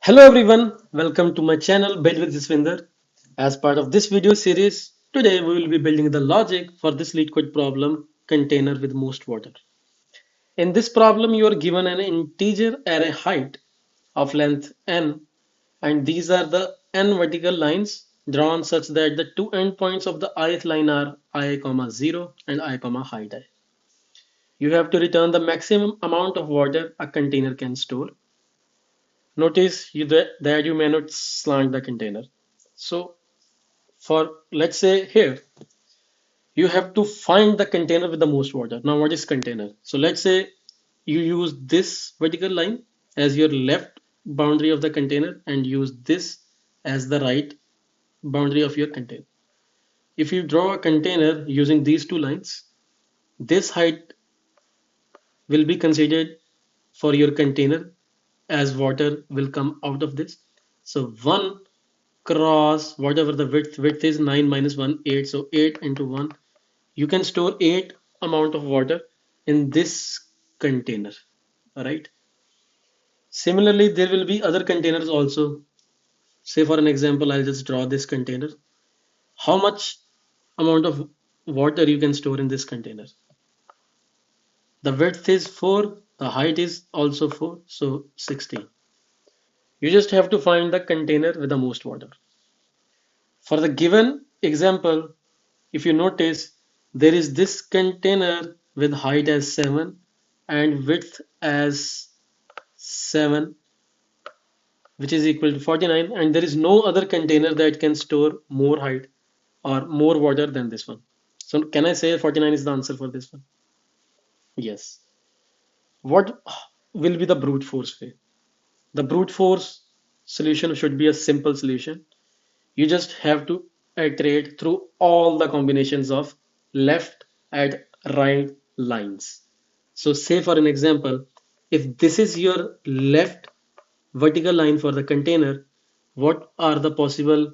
Hello everyone, welcome to my channel Build with Jaswinder. As part of this video series, today we will be building the logic for this Leetcode problem container with most water. In this problem, you are given an integer array height of length n, and these are the n vertical lines drawn such that the two endpoints of the ith line are I, 0 and I, height I. You have to return the maximum amount of water a container can store. Notice that you may not slant the container. So for let's say here, you have to find the container with the most water. Now what is container? So let's say you use this vertical line as your left boundary of the container and use this as the right boundary of your container. If you draw a container using these two lines, this height will be considered for your container as water will come out of this. So 1 cross whatever the width is 9 minus 1 8, so 8 into 1, you can store 8 amount of water in this container. All right, similarly there will be other containers also. Say for an example, I'll just draw this container. How much amount of water you can store in this container? The width is 4, the height is also 4, so 16. You just have to find the container with the most water. For the given example, if you notice, there is this container with height as 7 and width as 7, which is equal to 49, and there is no other container that can store more height or more water than this one. So can I say 49 is the answer for this one? Yes. What will be the brute force way? The brute force solution should be a simple solution. You just have to iterate through all the combinations of left and right lines. So say for an example, if this is your left vertical line for the container, what are the possible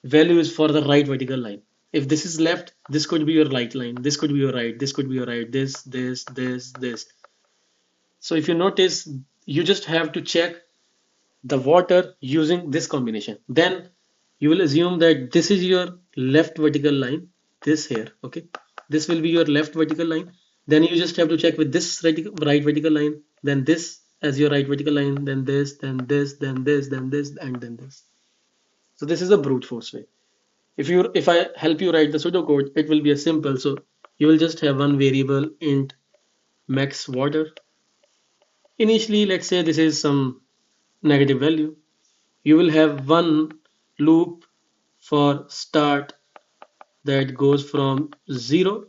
values for the right vertical line? If this is left, this could be your right line, this could be your right, this could be your right, this. So if you notice, you just have to check the water using this combination. Then you will assume that this is your left vertical line, this here, okay? This will be your left vertical line. Then you just have to check with this right vertical line, then this as your right vertical line, then this, then this, then this, then this, and then this. So this is a brute force way. If I help you write the pseudocode, it will be a simple. So you will just have one variable int max water. Initially, let's say this is some negative value. You will have one loop for start that goes from 0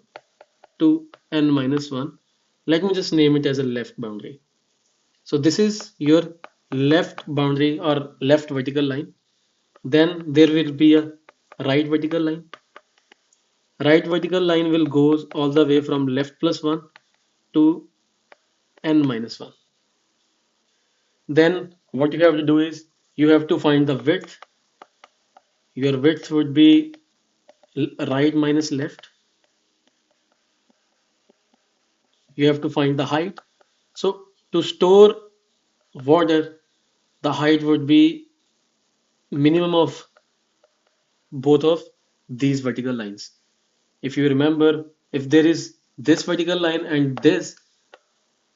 to n minus 1. Let me just name it as a left boundary. So this is your left boundary or left vertical line. Then there will be a right vertical line. Right vertical line will goes all the way from left plus 1 to n minus 1. Then what you have to do is you have to find the width. Your width would be right minus left. You have to find the height. So to store water, the height would be minimum of both of these vertical lines. If you remember, if there is this vertical line and this,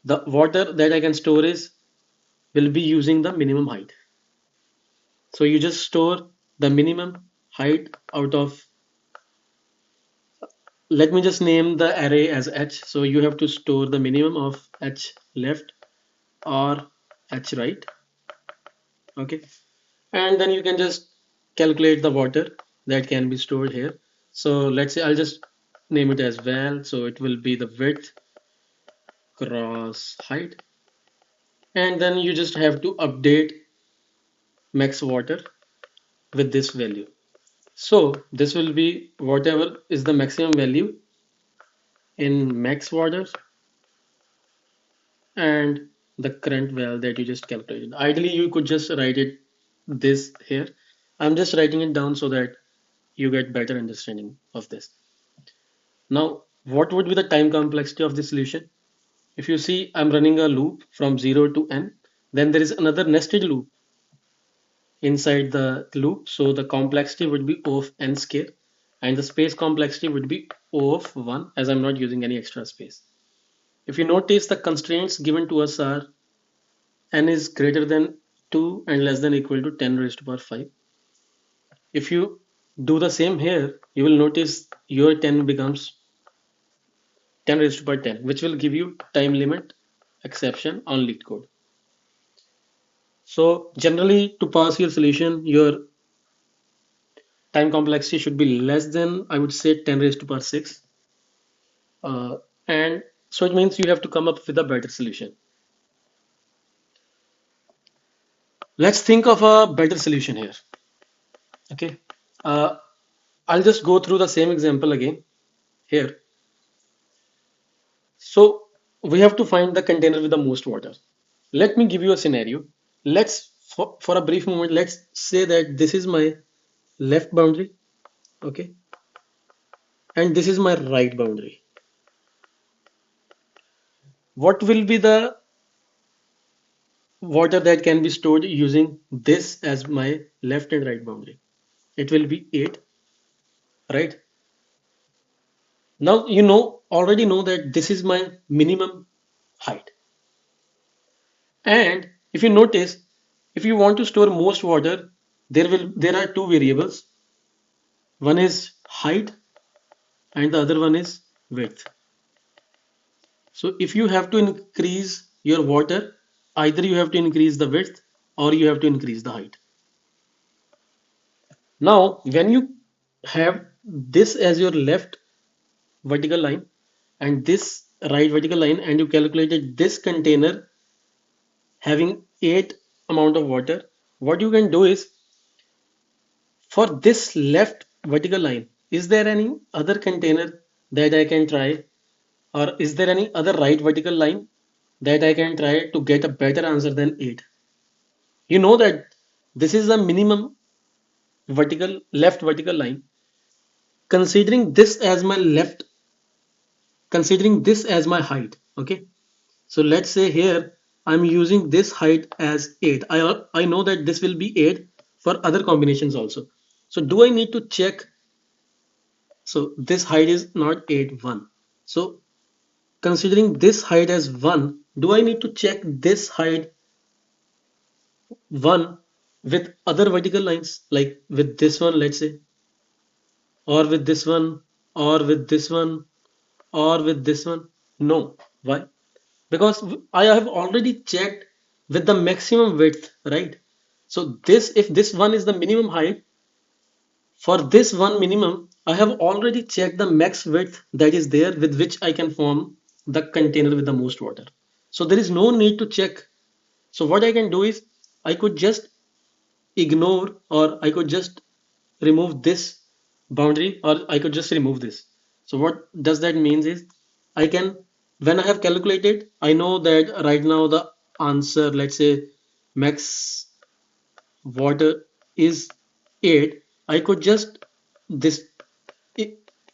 the water that I can store is will be using the minimum height. So you just store the minimum height out of, let me just name the array as h. So you have to store the minimum of h left or h right. Okay. And then you can just calculate the water that can be stored here. So let's say I'll just name it as val. So it will be the width cross height. And then you just have to update max water with this value. So this will be whatever is the maximum value in max water and the current val that you just calculated. Ideally, you could just write it this here. I'm just writing it down so that you get better understanding of this. Now, what would be the time complexity of the solution? If you see, I'm running a loop from 0 to n. Then there is another nested loop inside the loop. So the complexity would be O of n square and the space complexity would be O of 1 as I'm not using any extra space. If you notice, the constraints given to us are n is greater than 2 and less than or equal to 10 raised to power 5. If you do the same here, you will notice your 10 becomes 10 raised to power 10, which will give you time limit exception on Leetcode. So generally, to pass your solution, your time complexity should be less than, I would say, 10 raised to power 6. And so it means you have to come up with a better solution. Let's think of a better solution here. Okay. Uh, I'll just go through the same example again here. So we have to find the container with the most water. Let me give you a scenario. For a brief moment, let's say that this is my left boundary, okay, and this is my right boundary. What will be the water that can be stored using this as my left and right boundary? It will be 8, right? Now you already know that this is my minimum height. And if you notice, if you want to store most water, there are two variables. One is height and the other one is width. So if you have to increase your water, either you have to increase the width or you have to increase the height. Now, when you have this as your left vertical line and this right vertical line, and you calculated this container having 8 amount of water, what you can do is, for this left vertical line, is there any other container that I can try, or is there any other right vertical line that I can try to get a better answer than 8? You know that this is the minimum left vertical line. Considering this as my left, considering this as my height, okay? So let's say here I'm using this height as 8. I know that this will be 8 for other combinations also. So do I need to check? So this height is not 8, 1. So considering this height as 1, do I need to check this height 1 with other vertical lines, like with this one, let's say, or with this one, or with this one, or with this one? No. Why? Because I have already checked with the maximum width, right? So this, if this one is the minimum height, for this one minimum, I have already checked the max width that is there with which I can form the container with the most water. So there is no need to check. So what I can do is I could just ignore, or I could just remove this boundary, or I could just remove this. So what does that means is, I can, when I have calculated, I know that right now the answer, let's say max water is 8. I could just this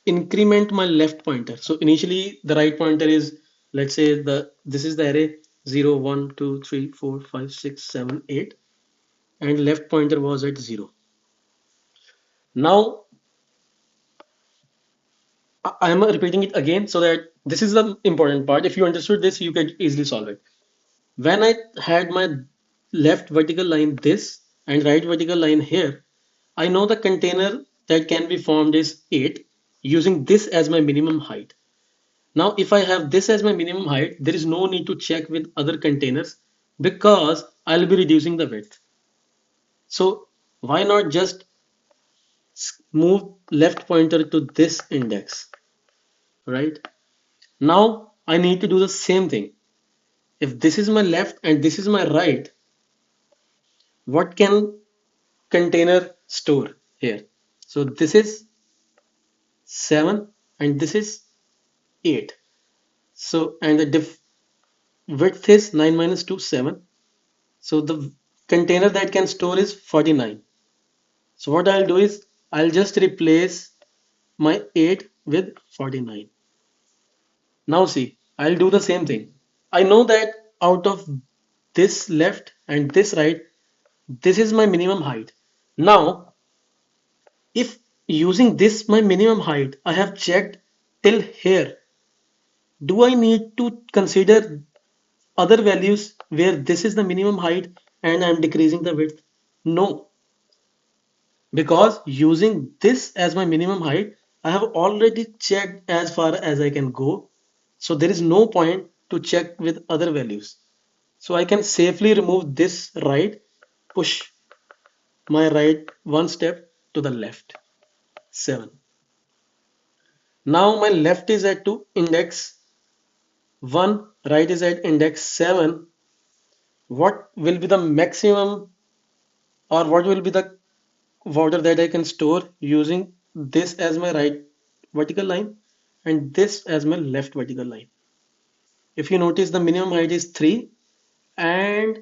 increment my left pointer. So initially the right pointer is, let's say, this is the array 0 1 2 3 4 5 6 7 8, and left pointer was at 0. Now I am repeating it again so that this is the important part. If you understood this, you can easily solve it. When I had my left vertical line this and right vertical line here, I know the container that can be formed is 8 using this as my minimum height. Now, if I have this as my minimum height, there is no need to check with other containers because I'll be reducing the width. So why not just move left pointer to this index, right? Now I need to do the same thing. If this is my left and this is my right, what can container store here? So this is 7 and this is 8. So and the width is 9 minus 2, 7. So the container that can store is 49. So what I'll do is I'll just replace my 8 with 49. Now see, I'll do the same thing. I know that out of this left and this right, this is my minimum height. Now, if using this my minimum height, I have checked till here, do I need to consider other values where this is the minimum height and I'm decreasing the width? No, because using this as my minimum height, I have already checked as far as I can go. So there is no point to check with other values. So I can safely remove this right, push my right one step to the left, 7. Now my left is at to index 1, right is at index 7. What will be the maximum or what will be the water that I can store using this as my right vertical line and this as my left vertical line? If you notice, the minimum height is 3 and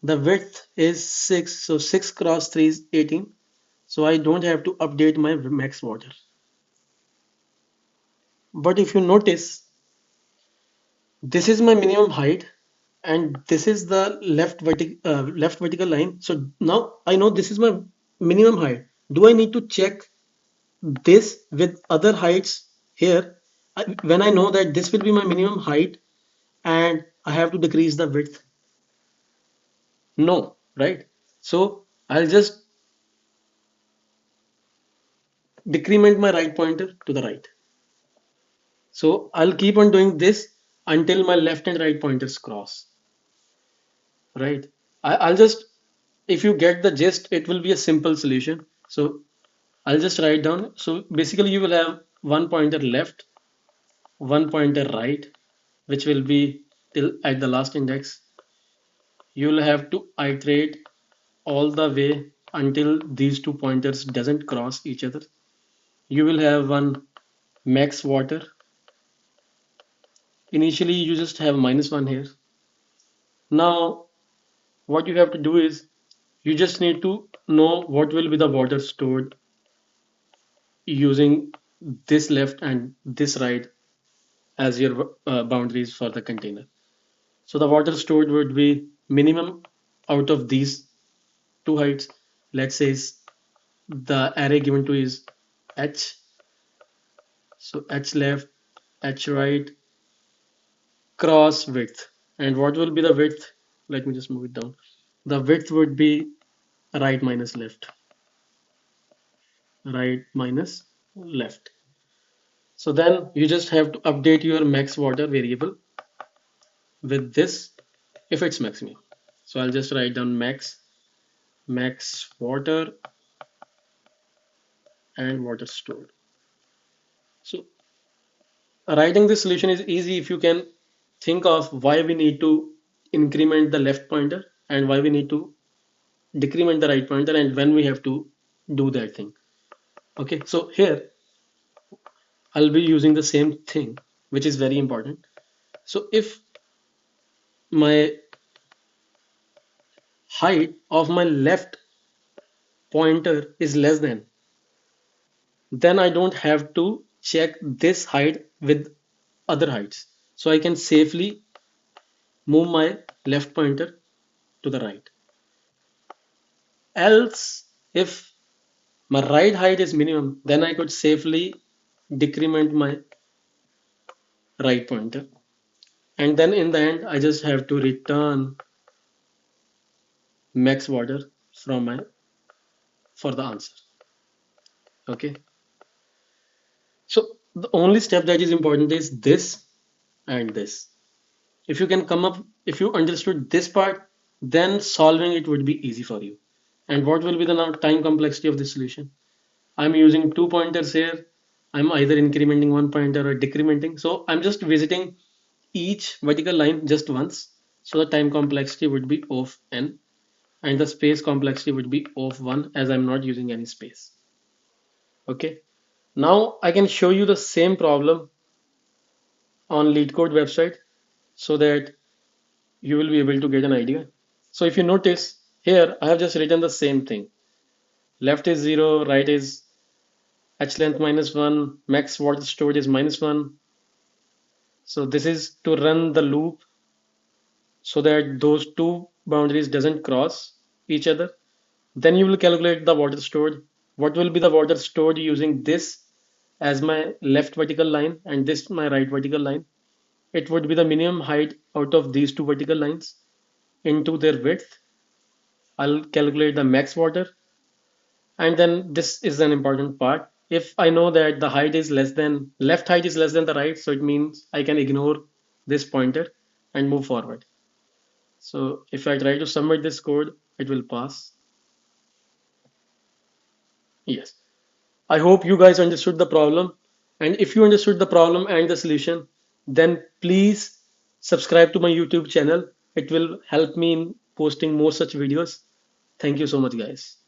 the width is 6. So 6 cross 3 is 18. So I don't have to update my max water. But if you notice, this is my minimum height and this is the left vertical line. So now I know this is my minimum height. Do I need to check this with other heights here when I know that this will be my minimum height and I have to decrease the width? No, right? So I'll just decrement my right pointer to the right. So I'll keep on doing this until my left and right pointers cross, right? I'll just, if you get the gist, it will be a simple solution. So I'll just write down. So basically you will have one pointer left, one pointer right, which will be till at the last index. You will have to iterate all the way until these two pointers doesn't cross each other. You will have one max water. Initially you just have -1 here. Now what you have to do is you just need to know what will be the water stored using this left and this right as your boundaries for the container. So the water stored would be minimum out of these two heights. Let's say the array given to is h. So h left, h right, cross width. And what will be the width? Let me just move it down. The width would be right minus left, right minus left. So then you just have to update your max water variable with this if it's maximum. So I'll just write down max water and water stored. So writing this solution is easy if you can think of why we need to increment the left pointer and why we need to decrement the right pointer and when we have to do that thing. Okay, so here I'll be using the same thing, which is very important. So if my height of my left pointer is less than, then I don't have to check this height with other heights. So I can safely move my left pointer to the right. Else, if my right height is minimum, then I could safely decrement my right pointer. And then in the end, I just have to return max water from my for the answer. Okay. So the only step that is important is this and this. If you can come up, if you understood this part, then solving it would be easy for you. And what will be the now time complexity of this solution? I'm using two pointers here. I'm either incrementing one pointer or decrementing. So I'm just visiting each vertical line just once. So the time complexity would be of n and the space complexity would be of 1 as I'm not using any space. Okay. Now I can show you the same problem on Leetcode website so that you will be able to get an idea. So if you notice here, I have just written the same thing. Left is 0, right is h length -1, max water stored is -1. So this is to run the loop so that those two boundaries doesn't cross each other. Then you will calculate the water stored. What will be the water stored using this as my left vertical line and this my right vertical line? It would be the minimum height out of these two vertical lines into their width. I'll calculate the max water. And then this is an important part. If I know that the height is less than left height is less than the right, so it means I can ignore this pointer and move forward. So if I try to submit this code, it will pass. Yes. I hope you guys understood the problem. And if you understood the problem and the solution, then please subscribe to my YouTube channel. It will help me in posting more such videos. Thank you so much, guys.